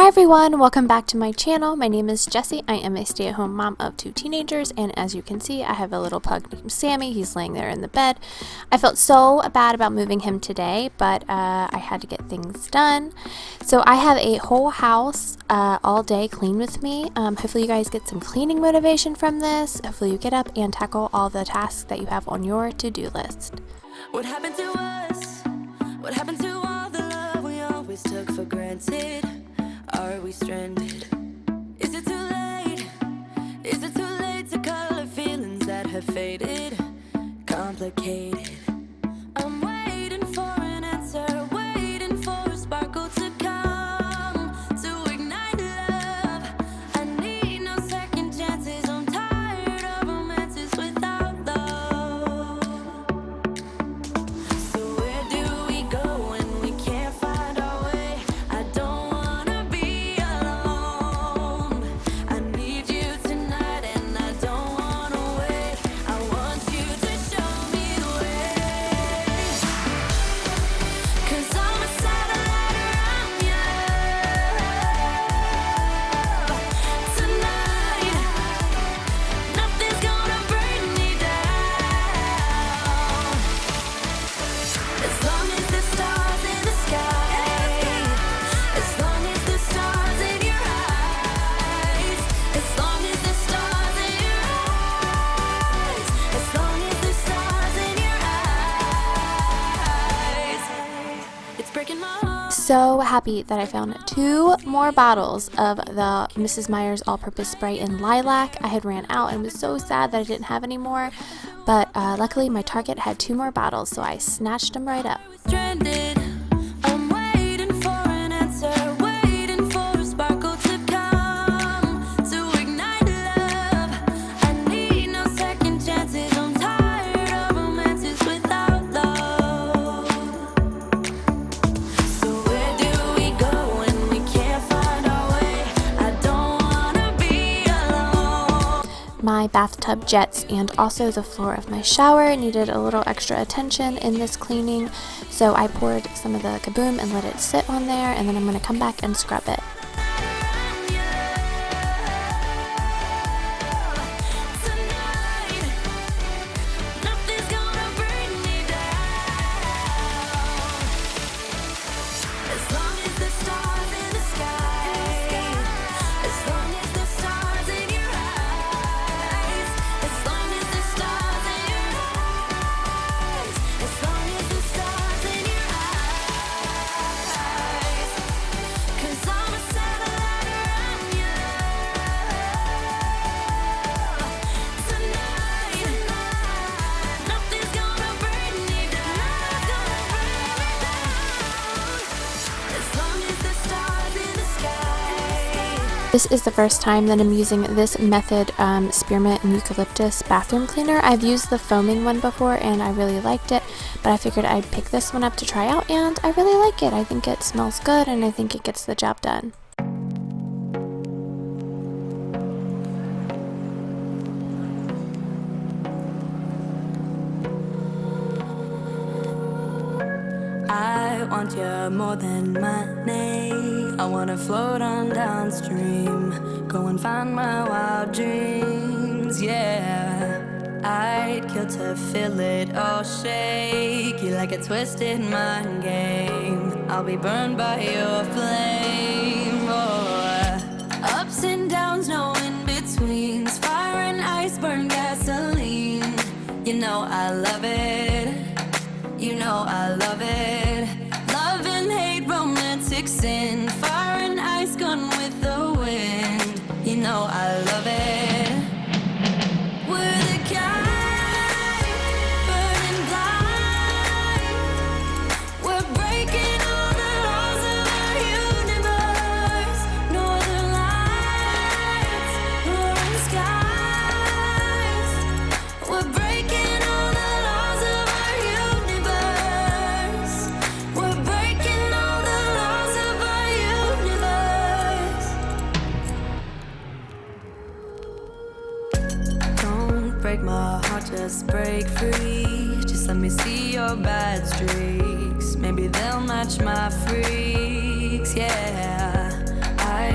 everyone, welcome back to my channel. My name is Jessie. I am a stay-at-home mom of 2 teenagers, and as you can see, I have a little pug named Sammy. He's laying there in the bed. I felt so bad about moving him today, but I had to get things done. So I have a whole house all day clean with me. Hopefully you guys get some cleaning motivation from this. Hopefully you get up and tackle all the tasks that you have on your to-do list. What happened to us? What happened to all the love we always took for granted? Are we stranded? Is it too late? Is it too late to color feelings that have faded? Complicated. I'm waiting for an answer, waiting for a sparkle to come to ignite love. I need no second chances. I'm tired of romances without love. So where do we go when we can't find our way? I don't wanna be alone. I need you tonight and I don't wanna wait. I want you to show me the way. 'Cause I'm a satellite around you tonight. Nothing's gonna bring me down. As long as the stars in the sky, as long as the stars in your eyes, as long as the stars in your eyes, as long as the stars in your eyes, it's breaking my heart. So happy that I found 2 more bottles of the Mrs. Meyer's all-purpose spray in lilac. I had ran out and was so sad that I didn't have any more, but luckily my Target had 2 more bottles, so I snatched them right up. Stranded. I'm waiting for an answer, waiting for a sparkle to come to ignite love. I need no second chances. I'm tired of romances without love. So where do we go when we can't find our way? I don't wanna be alone. My bathtub jets and also the floor of my shower needed a little extra attention in this cleaning, so I poured some of the Kaboom and let it sit on there, and then I'm going to come back and scrub it. Tonight, nothing's gonna bring me down. As long as the stars in the sky, as long as the stars in your eyes, as long as the stars in your eyes, as long as the stars in your eyes. 'Cause I'm a satellite around you tonight. Nothing's gonna bring me down. As long as the stars in the sky. This is the first time that I'm using this method spearmint and eucalyptus bathroom cleaner. I've used the foaming one before and I really liked it, but I figured I'd pick this one up to try out, and I really like it. I think it smells good and I think it gets the job done. I want you more than money. I wanna float on downstream, go and find my wild dreams, yeah. I'd kill to feel it all shake you like a twisted mind game. I'll be burned by your flame, oh. Ups and downs, no in-betweens, fire and ice, burn gasoline. You know I love it. You know I love it. Love and hate, romantic sin, fire and ice, gone with the wind. You know I love it. We're the kind, burning blind. We're breaking all the laws of our universe. Northern lights, roaring skies. We're breaking all the laws of our universe. We're breaking all the laws of our universe. Don't break my heart, just break free. Just let me see your bad streaks. Maybe they'll match my freaks, yeah. I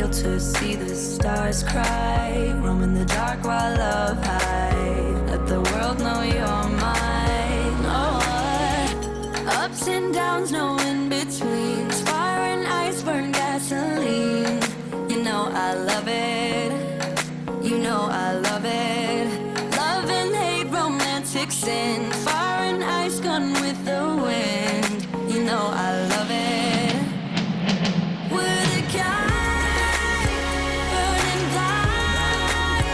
out to see the stars cry. Roam in the dark while love hide. Let the world know you're mine. Oh, ups and downs, no in between. Fire and ice, burn gasoline. You know I love it. You know I love it. Love and hate, romantic sin. Fire and ice, gone with the wind. You know I love it. We're the kind, burning bright.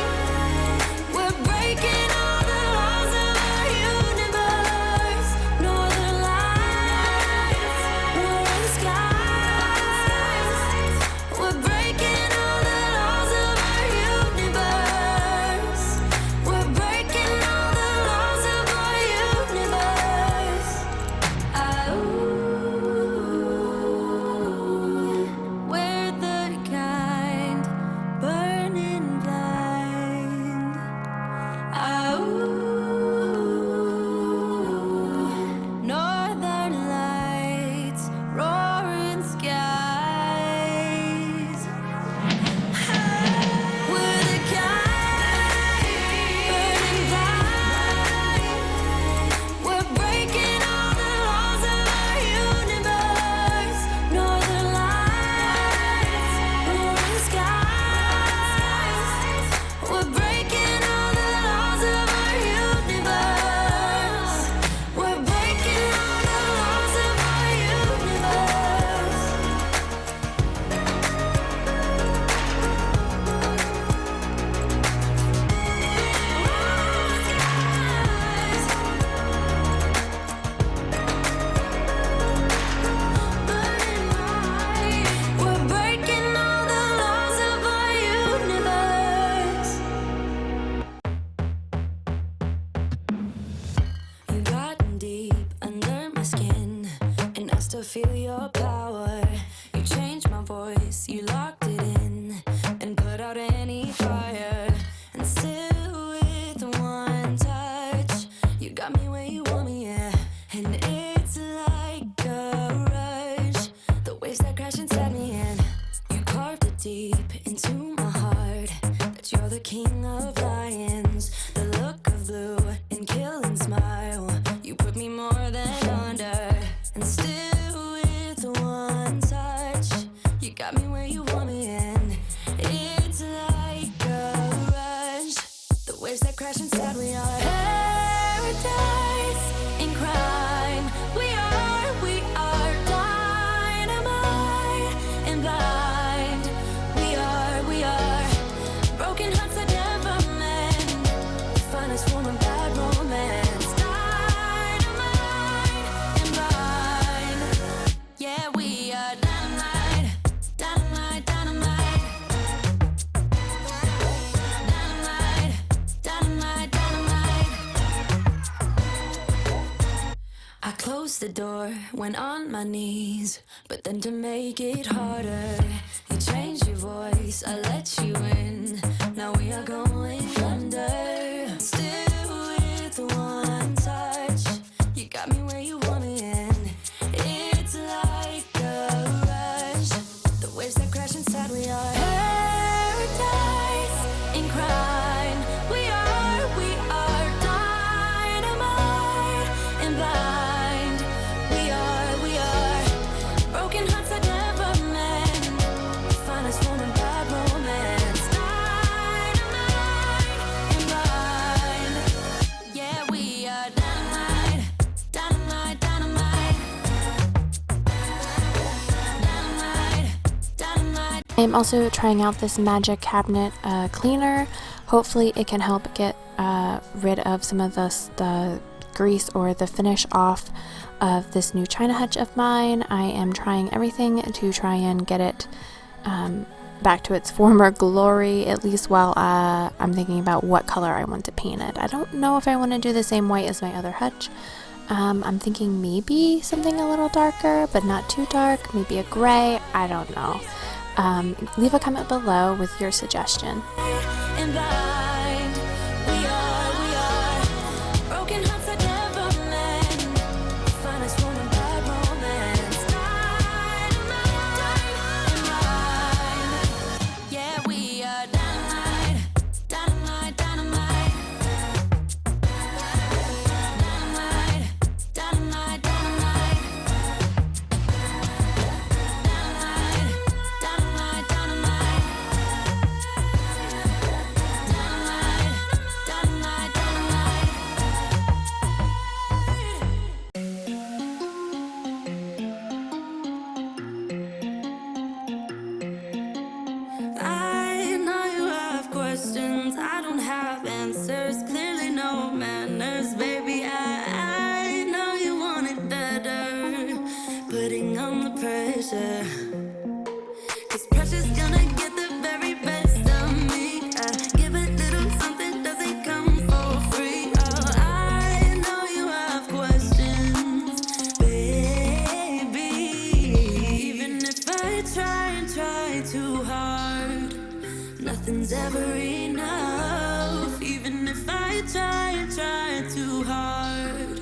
We're breaking all the laws of our universe. Northern lights, northern skies. We're breaking all the laws of our universe. We're breaking all the laws of our universe. We're the kind burning blind. Northern lights, roaring skies. We're the kind burning bright. We're breaking all the laws of our universe. Northern lights, roaring skies. We're breaking all the laws of our universe. We're breaking all the laws of our universe. We're breaking all the laws of our universe. You've gotten deep under my skin, and I still feel your power. You changed my voice, you locked it in, and put out any fire. And still with one touch, you got me where you want me, yeah. And it's like a rush, the waves that crash inside me, and you carved it deep into my heart, that you're the king of lions. The look of blue and killing smile, you put me more than under. And still with one touch, you got me where you want me, and it's like a rush, the waves that crash inside. We are paradise in crime. We are dynamite and blind. We are broken hearts that never mend. The finest form of bad romance. Dynamite and blind. Yeah, we are dynamite, dynamite, dynamite. Dynamite, dynamite, dynamite. I closed the door, went on my knees, but then to make it harder, you changed your voice, I let you in. Now we are going under. Still with one touch, you got me where you want me, and it's like a rush, the waves that crash inside. We are paradise in crime. We are dynamite and blind. We are broken hearts that never mend. The finest form of bad romance. Dynamite and blind. Yeah, we are dynamite, dynamite, dynamite. Dynamite, dynamite. I'm also trying out this magic cabinet cleaner. Hopefully it can help get rid of some of the grease or the finish off of this new china hutch of mine. I am trying everything to try and get it back to its former glory, at least while I'm thinking about what color I want to paint it. I don't know if I want to do the same white as my other hutch. I'm thinking maybe something a little darker, but not too dark, maybe a gray, I don't know. Leave a comment below with your suggestion. And blind. We are broken hearts that never mend. Finest form of bad romance. Dynamite and blind. try and try too hard, nothing's ever enough. Even if I try and try too hard,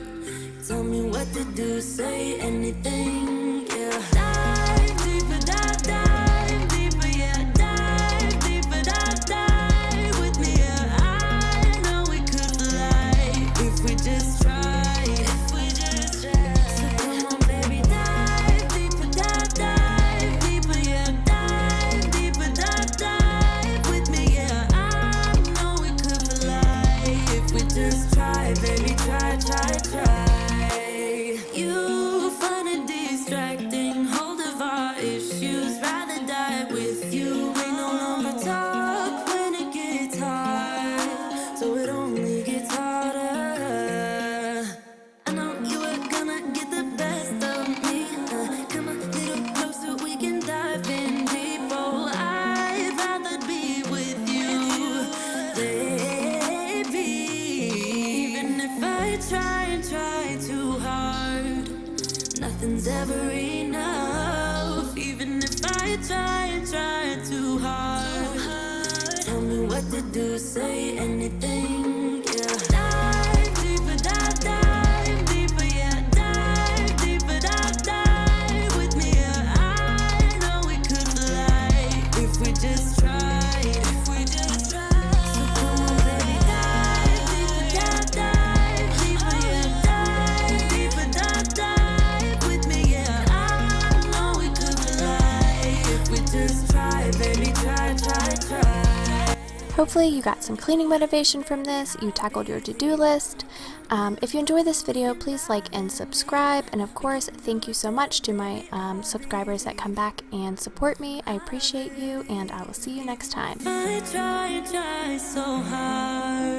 tell me what to do, say anything, yeah. Dive deeper, dive deeper, yeah. Dive deeper, dive with me, yeah. I know we could fly if we just try, if we just try. So come on, baby, dive deeper, dive deeper, yeah. Dive deeper, dive with me, yeah. I know we could fly if we just try, baby, try, try, try. You find it distracting, hold of our issues, rather die with you. We no longer talk when it gets hard, so it only gets harder. I know you were gonna get the best of me. Come a little closer, we can dive in deep. Oh, I'd rather be with you, baby. Even if I try and try too hard, nothing's ever enough. Even if I try and try too hard, tell me what to do, say anything, yeah. Dive deeper, dive deeper, yeah. Dive deeper, dive with me, yeah. I know we could fly if we just try, if we just try. So come on, baby, dive deeper, dive deeper, yeah. Dive deeper, dive with me, yeah. I know we could fly if we just try, baby, try, try, try. Hopefully you got some cleaning motivation from this, you tackled your to-do list. If you enjoyed this video, please like and subscribe, and of course, thank you so much to my subscribers that come back and support me. I appreciate you, and I will see you next time. I try so hard,